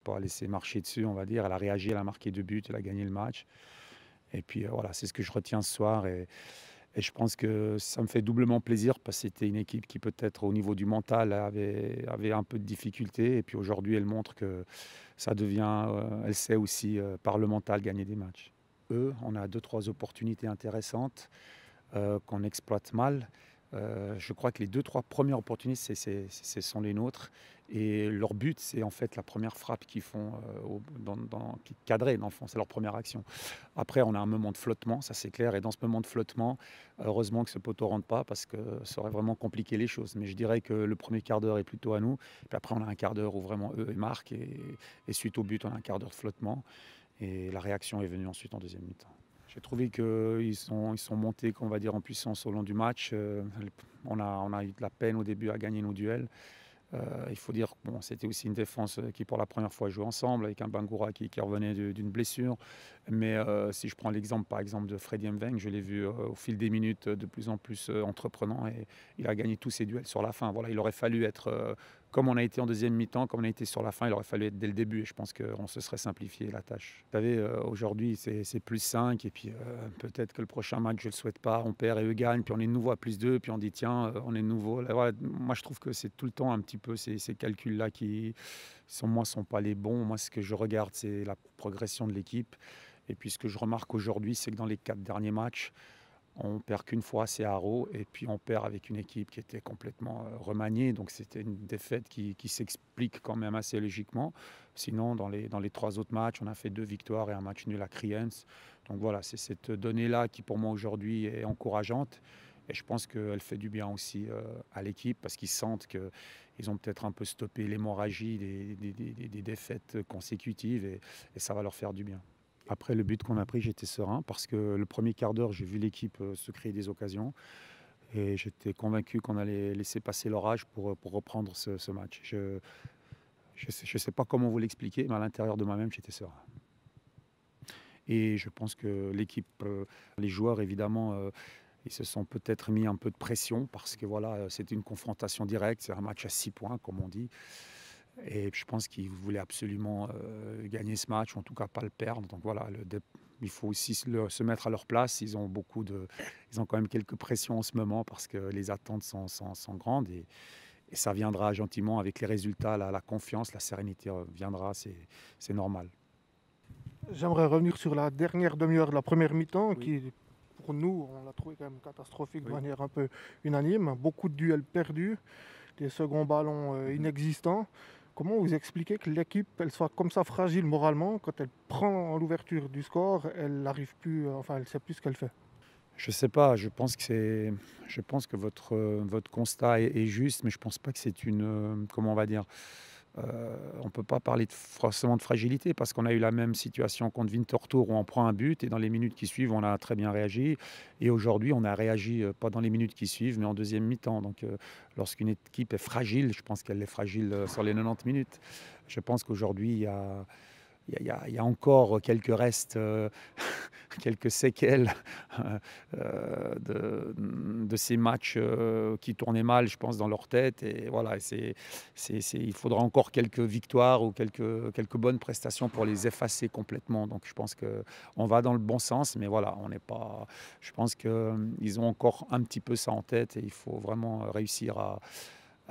pas laissé marcher dessus, on va dire. Elle a réagi, elle a marqué 2 buts, elle a gagné le match. Et puis voilà, c'est ce que je retiens ce soir. Et je pense que ça me fait doublement plaisir parce que c'était une équipe qui peut-être au niveau du mental avait un peu de difficulté. Et puis aujourd'hui, elle montre que ça devient, elle sait aussi par le mental gagner des matchs. On a deux, trois opportunités intéressantes qu'on exploite mal. Je crois que les deux, trois premières opportunités, ce sont les nôtres. Et leur but, c'est en fait la première frappe qu'ils font, qui est cadrée dans le fond, c'est leur première action. Après, on a un moment de flottement, ça c'est clair. Et dans ce moment de flottement, heureusement que ce poteau ne rentre pas parce que ça aurait vraiment compliqué les choses. Mais je dirais que le premier quart d'heure est plutôt à nous. Puis après, on a un quart d'heure où vraiment eux ils marquent. Et suite au but, on a un quart d'heure de flottement. Et la réaction est venue ensuite en deuxième mi-temps. J'ai trouvé qu'ils sont montés, qu'on va dire, en puissance au long du match. On a eu de la peine au début à gagner nos duels. Il faut dire que bon, c'était aussi une défense qui, pour la première fois, jouait ensemble, avec un Bangoura qui revenait d'une blessure. Mais si je prends l'exemple, par exemple, de Freddy Mveng, je l'ai vu au fil des minutes de plus en plus entreprenant et il a gagné tous ses duels sur la fin. Voilà, il aurait fallu être, comme on a été en deuxième mi-temps, comme on a été sur la fin, il aurait fallu être dès le début. Et je pense qu'on se serait simplifié la tâche. Vous savez, aujourd'hui, c'est plus 5 et puis peut-être que le prochain match, je ne le souhaite pas, on perd et eux gagnent, puis on est de nouveau à plus 2, puis on dit tiens, on est de nouveau. Là, voilà, moi, je trouve que c'est tout le temps un petit peu ces calculs-là qui, sont pas les bons. Moi, ce que je regarde, c'est la progression de l'équipe. Et puis, ce que je remarque aujourd'hui, c'est que dans les 4 derniers matchs, on perd qu'une fois, c'est à Haro, et puis on perd avec une équipe qui était complètement remaniée. Donc, c'était une défaite qui s'explique quand même assez logiquement. Sinon, dans les 3 autres matchs, on a fait 2 victoires et un match nul à Kriens. Donc voilà, c'est cette donnée-là qui, pour moi, aujourd'hui, est encourageante. Et je pense qu'elle fait du bien aussi à l'équipe parce qu'ils sentent qu'ils ont peut-être un peu stoppé l'hémorragie des défaites consécutives et ça va leur faire du bien. Après le but qu'on a pris, j'étais serein parce que le premier quart d'heure, j'ai vu l'équipe se créer des occasions et j'étais convaincu qu'on allait laisser passer l'orage pour reprendre ce match. Je ne sais pas comment vous l'expliquer, mais à l'intérieur de moi-même, j'étais serein. Et je pense que l'équipe, les joueurs évidemment, ils se sont peut-être mis un peu de pression parce que voilà, c'était une confrontation directe, c'est un match à 6 points comme on dit. Et je pense qu'ils voulaient absolument gagner ce match, ou en tout cas pas le perdre. Donc voilà, il faut aussi se mettre à leur place. Ils ont quand même quelques pressions en ce moment parce que les attentes sont grandes et ça viendra gentiment avec les résultats, la confiance, la sérénité viendra, c'est normal. J'aimerais revenir sur la dernière demi-heure de la première mi-temps, Oui. qui, pour nous, on l'a trouvé quand même catastrophique de Oui. manière un peu unanime. Beaucoup de duels perdus, des seconds ballons inexistants. Comment vous expliquez que l'équipe elle soit comme ça fragile moralement quand elle prend l'ouverture du score, elle n'arrive plus, enfin elle sait plus ce qu'elle fait. Je sais pas, je pense que votre constat est juste, mais je pense pas que c'est une, comment on va dire, on ne peut pas parler forcément de fragilité parce qu'on a eu la même situation contre Winterthur où on prend un but et dans les minutes qui suivent, on a très bien réagi. Et aujourd'hui, on a réagi pas dans les minutes qui suivent, mais en deuxième mi-temps. Donc, lorsqu'une équipe est fragile, je pense qu'elle est fragile sur les 90 minutes. Je pense qu'aujourd'hui, il y a encore quelques restes, quelques séquelles de ces matchs qui tournaient mal, je pense, dans leur tête. Et voilà, il faudra encore quelques victoires ou quelques bonnes prestations pour les effacer complètement. Donc je pense qu'on va dans le bon sens, mais voilà, on n'est pas. Je pense qu'ils ont encore un petit peu ça en tête et il faut vraiment réussir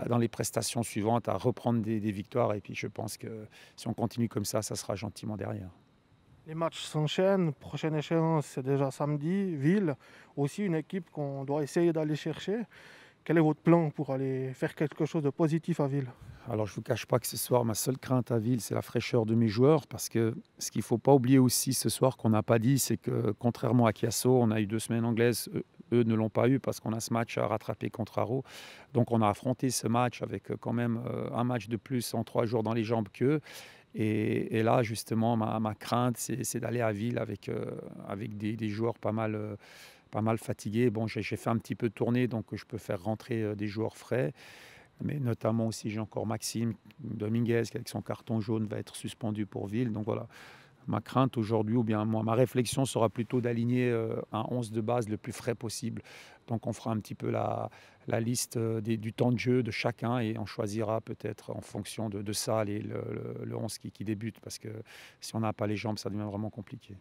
dans les prestations suivantes à reprendre des victoires. Et puis je pense que si on continue comme ça sera gentiment derrière. Les matchs s'enchaînent. Prochaine échéance, c'est déjà samedi. Ville, aussi une équipe qu'on doit essayer d'aller chercher. Quel est votre plan pour aller faire quelque chose de positif à Ville? Alors, je ne vous cache pas que ce soir, ma seule crainte à Ville, c'est la fraîcheur de mes joueurs. Parce que ce qu'il ne faut pas oublier aussi ce soir qu'on n'a pas dit, c'est que contrairement à Chiasso, on a eu 2 semaines anglaises. Eux ne l'ont pas eu parce qu'on a ce match à rattraper contre Haro. Donc, on a affronté ce match avec quand même un match de plus en 3 jours dans les jambes qu'eux. Et là, justement, ma crainte, c'est d'aller à Ville avec des joueurs pas mal fatigués. Bon, j'ai fait un petit peu de tournée, donc je peux faire rentrer des joueurs frais. Mais notamment aussi, j'ai encore Maxime Dominguez qui, avec son carton jaune, va être suspendu pour Ville. Donc voilà, ma crainte aujourd'hui, ou bien ma réflexion sera plutôt d'aligner un 11 de base le plus frais possible. Donc on fera un petit peu la la liste du temps de jeu de chacun et on choisira peut-être en fonction de ça le 11 qui débute parce que si on n'a pas les jambes, ça devient vraiment compliqué.